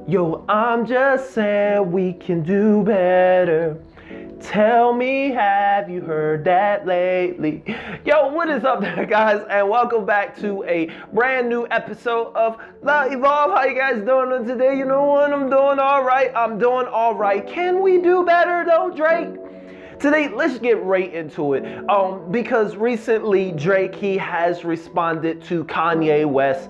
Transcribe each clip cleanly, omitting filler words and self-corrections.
Yo, I'm just saying we can do better. Tell me, have you heard that lately? Yo, what is up there, guys? And welcome back to a brand new episode of The Evolve. How you guys doing today? You know what? I'm doing all right. Can we do better though, Drake? Today, let's get right into it. Because recently Drake, he has responded to Kanye West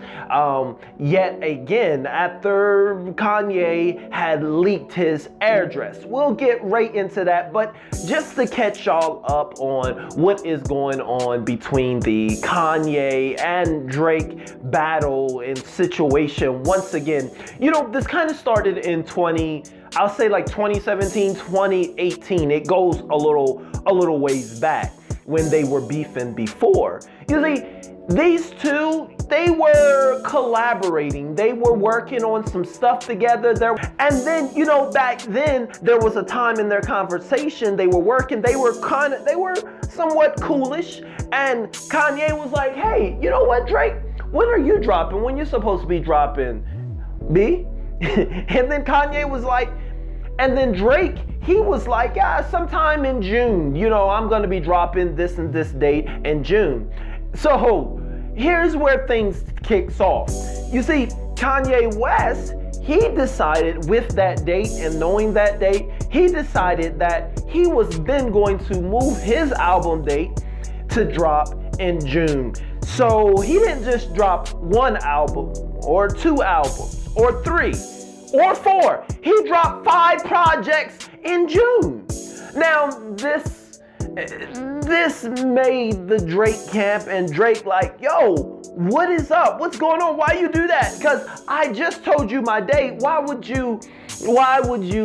yet again after Kanye had leaked his address. We'll get right into that, but just to catch y'all up on what is going on between the Kanye and Drake battle and situation once again. You know, this kind of started in 2017, 2018. It goes a little ways back when they were beefing before. You see, these two, they were collaborating. They were working on some stuff together there. And then, you know, back then there was a time in their conversation they were working. They were somewhat coolish. And Kanye was like, "Hey, you know what, Drake? When are you dropping? When you're supposed to be dropping, B?" And then Kanye was like, and then Drake, he was like, "Yeah, sometime in June, you know, I'm gonna be dropping this and this date in June." So here's where things kicks off. You see, Kanye West, he decided with that date and knowing that date, he decided that he was then going to move his album date to drop in June. So he didn't just drop one album or two albums or three or four. He dropped 5 projects in June. Now this made the Drake camp and Drake like, "Yo, what is up? What's going on? Why you do that? Because I just told you my date. Why would you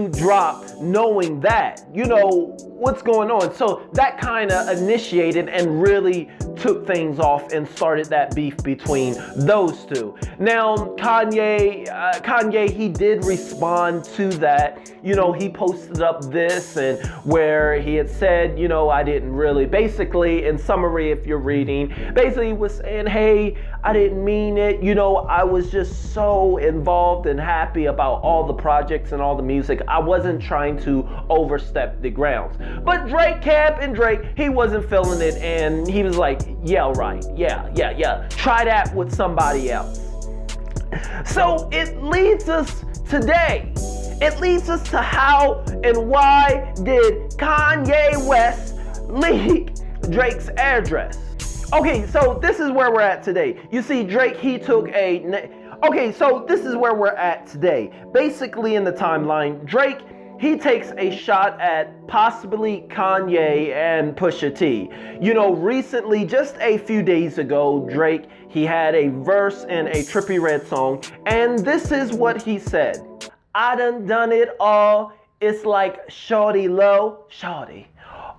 drop knowing that? You know, what's going on?" So that kind of initiated and really took things off and started that beef between those two. Now, Kanye, he did respond to that. You know, he posted up this and where he had said, you know, I didn't really, basically, in summary, if you're reading, basically he was saying, "Hey, I didn't mean it. You know, I was just so involved and happy about all the projects and all the music. I wasn't trying to overstep the grounds." But Drake camp and Drake, he wasn't feeling it and he was like, "Yeah, right. Yeah. Try that with somebody else." So it leads us today. It leads us to how and why did Kanye West leak Drake's address? Okay, so this is where we're at today. You see, Drake, he took okay, so this is where we're at today. Basically in the timeline, Drake, he takes a shot at possibly Kanye and Pusha T. You know, recently, just a few days ago, Drake, he had a verse in a Trippie Redd song, and this is what he said. "I done it all. It's like shorty low, shorty.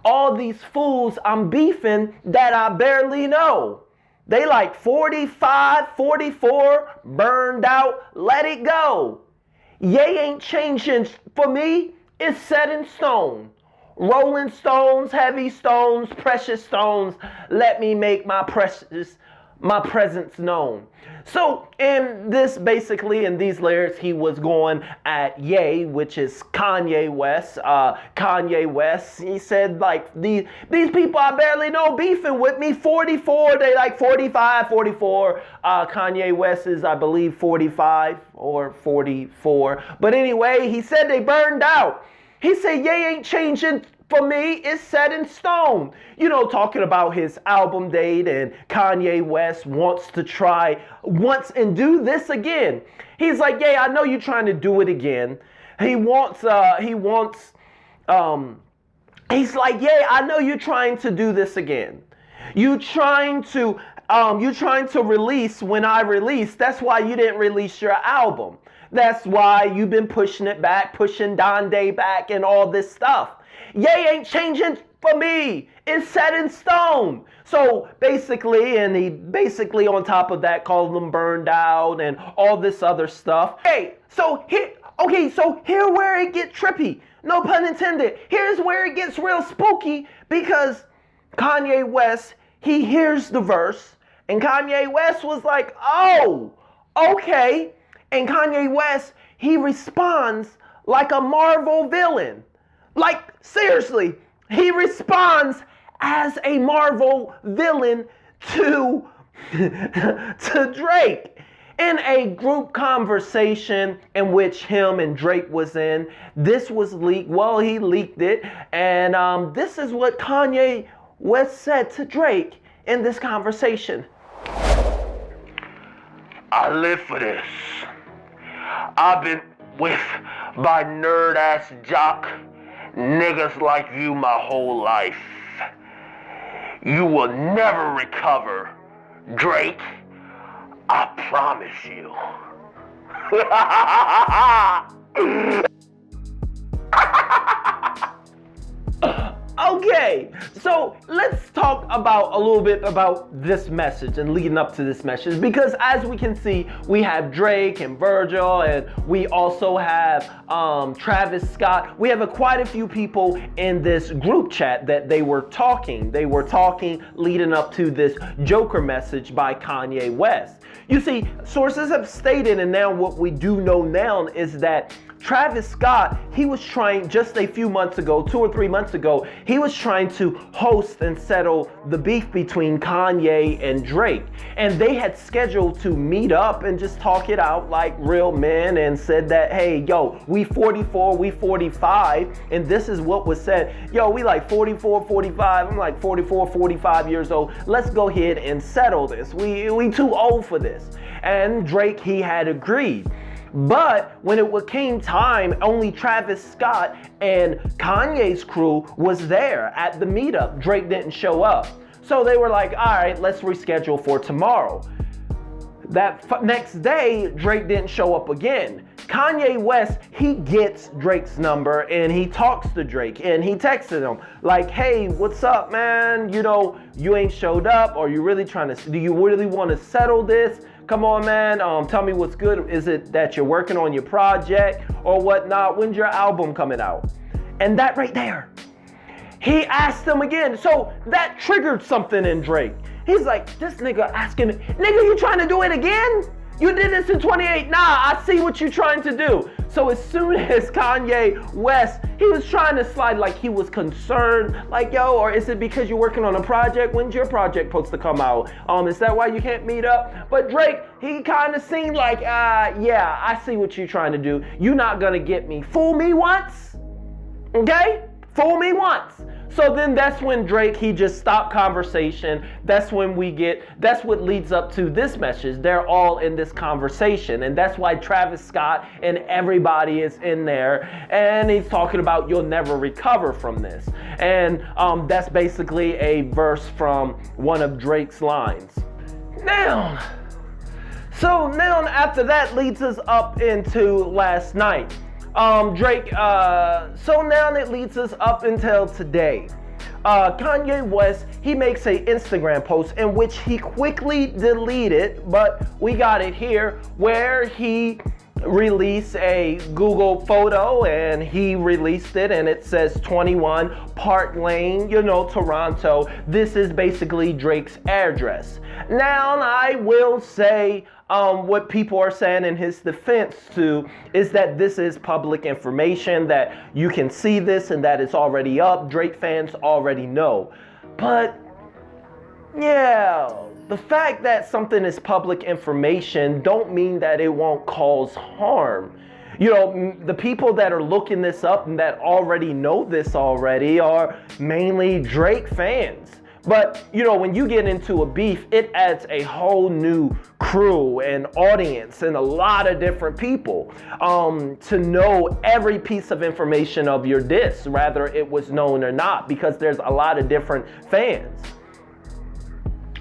All these fools I'm beefing that I barely know. They like 45, 44, burned out, let it go. Ye ain't changing for me, it's set in stone. Rolling stones, heavy stones, precious stones, let me make my presence known." So in this, basically in these lyrics, he was going at Ye, which is Kanye West. Kanye West, he said like, these people I barely know beefing with me, 44, they like 45, 44. Kanye West is, I believe, 45 or 44. But anyway, he said they burned out. He said, "Ye ain't changing for me, it's set in stone." You know, talking about his album date, and Kanye West wants to try once and do this again. He's like, "Yeah, I know you're trying to do it again." He's like, "Yeah, I know you're trying to do this again. You're trying to release when I release. That's why you didn't release your album. That's why you've been pushing it back, pushing Donda back and all this stuff. Ye ain't changing for me. It's set in stone." So basically, and he basically on top of that called them burned out and all this other stuff. So here where it gets trippy. No pun intended. Here's where it gets real spooky because Kanye West, he hears the verse and Kanye West was like, "Oh, okay." And Kanye West, he responds like a Marvel villain. Like, seriously, he responds as a Marvel villain to Drake in a group conversation in which him and Drake was in. This was leaked. Well, he leaked it. And this is what Kanye West said to Drake in this conversation. I live for this. I've been with my nerd ass jock niggas like you my whole life. You will never recover, Drake. I promise you. Okay, so let's talk about a little bit about this message and leading up to this message, because as we can see, we have Drake and Virgil, and we also have Travis Scott. We have quite a few people in this group chat that they were talking leading up to this Joker message by Kanye West. You see, sources have stated, and now what we do know now is that Travis Scott, he was trying just a few months ago, 2 or 3 months ago, he was trying to host and settle the beef between Kanye and Drake. And they had scheduled to meet up and just talk it out like real men, and said that, hey, yo, we 44, we 45. And this is what was said. Yo, we like 44, 45. I'm like 44, 45 years old. Let's go ahead and settle this. We too old for this. And Drake, he had agreed. But when it came time, only Travis Scott and Kanye's crew was there at the meetup. Drake didn't show up. So they were like, all right, let's reschedule for tomorrow. That next day, Drake didn't show up again. Kanye West, he gets Drake's number and he talks to Drake and he texted him like, hey, what's up, man? You know, you ain't showed up. Are you really do you really want to settle this? Come on, man. Tell me what's good. Is it that you're working on your project or whatnot? When's your album coming out? And that right there, he asked him again. So that triggered something in Drake. He's like, this nigga asking me, nigga, you trying to do it again? You did this in 28. Nah, I see what you're trying to do. So as soon as Kanye West, he was trying to slide like he was concerned, like, yo, or is it because you're working on a project? When's your project supposed to come out? Is that why you can't meet up? But Drake, he kind of seemed like, yeah, I see what you're trying to do. You're not gonna get me. Fool me once, okay? Fool me once. So then that's when Drake, he just stopped conversation. That's when that's what leads up to this message. They're all in this conversation. And that's why Travis Scott and everybody is in there. And he's talking about you'll never recover from this. And that's basically a verse from one of Drake's lines. Now after that leads us up into last night. Drake, so now it leads us up until today. Kanye West, he makes a Instagram post in which he quickly deleted, but we got it here, where he released a Google photo and he released it and it says 21 Park Lane, Toronto. This is basically Drake's address. Now, I will say what people are saying in his defense too is that this is public information, that you can see this and that it's already up. Drake fans already know. But yeah, the fact that something is public information don't mean that it won't cause harm. The people that are looking this up and that already know this already are mainly Drake fans. But, when you get into a beef, it adds a whole new crew and audience and a lot of different people to know every piece of information of your diss, whether it was known or not, because there's a lot of different fans.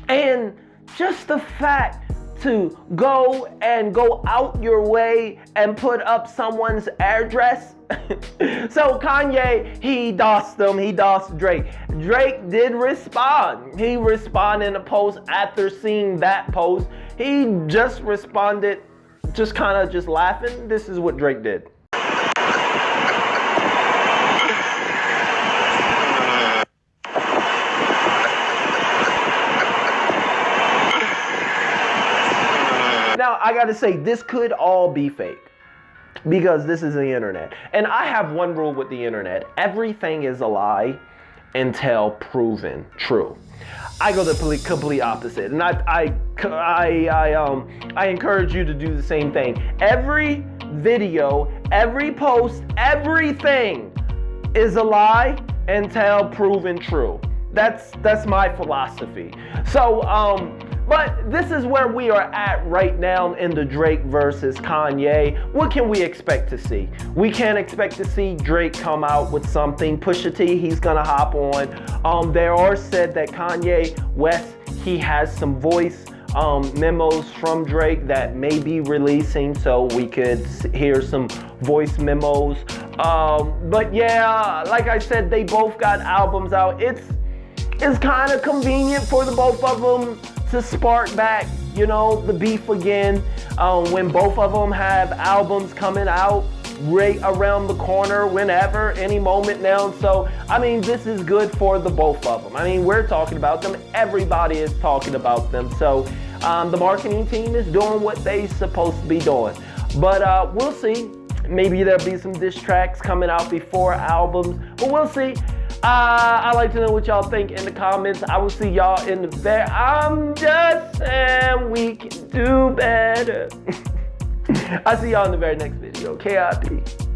And just the fact to go out your way and put up someone's address. So Kanye, he dossed Drake. Drake did respond. He responded in a post after seeing that post. He just responded, just kind of just laughing. This is what Drake did. Now, I gotta say, this could all be fake. because this is the internet. And I have one rule with the internet. Everything is a lie until proven true. I go the complete opposite, and I encourage you to do the same thing. Every video, every post, everything is a lie until proven true. That's my philosophy. So, but this is where we are at right now in the Drake versus Kanye. What can we expect to see? We can't expect to see Drake come out with something. Pusha T, he's gonna hop on. There are said that Kanye West, he has some voice memos from Drake that may be releasing, so we could hear some voice memos. But yeah, like I said, they both got albums out. It's kind of convenient for the both of them to spark back, you know, the beef again, when both of them have albums coming out right around the corner, whenever, any moment now. So, I mean, this is good for the both of them. I mean, we're talking about them. Everybody is talking about them. So, the marketing team is doing what they're supposed to be doing. But we'll see. Maybe there'll be some diss tracks coming out before albums, but we'll see. I'd like to know what y'all think in the comments. I will see y'all in the very. I'm just saying we can do better. I'll see y'all in the very next video. KIP.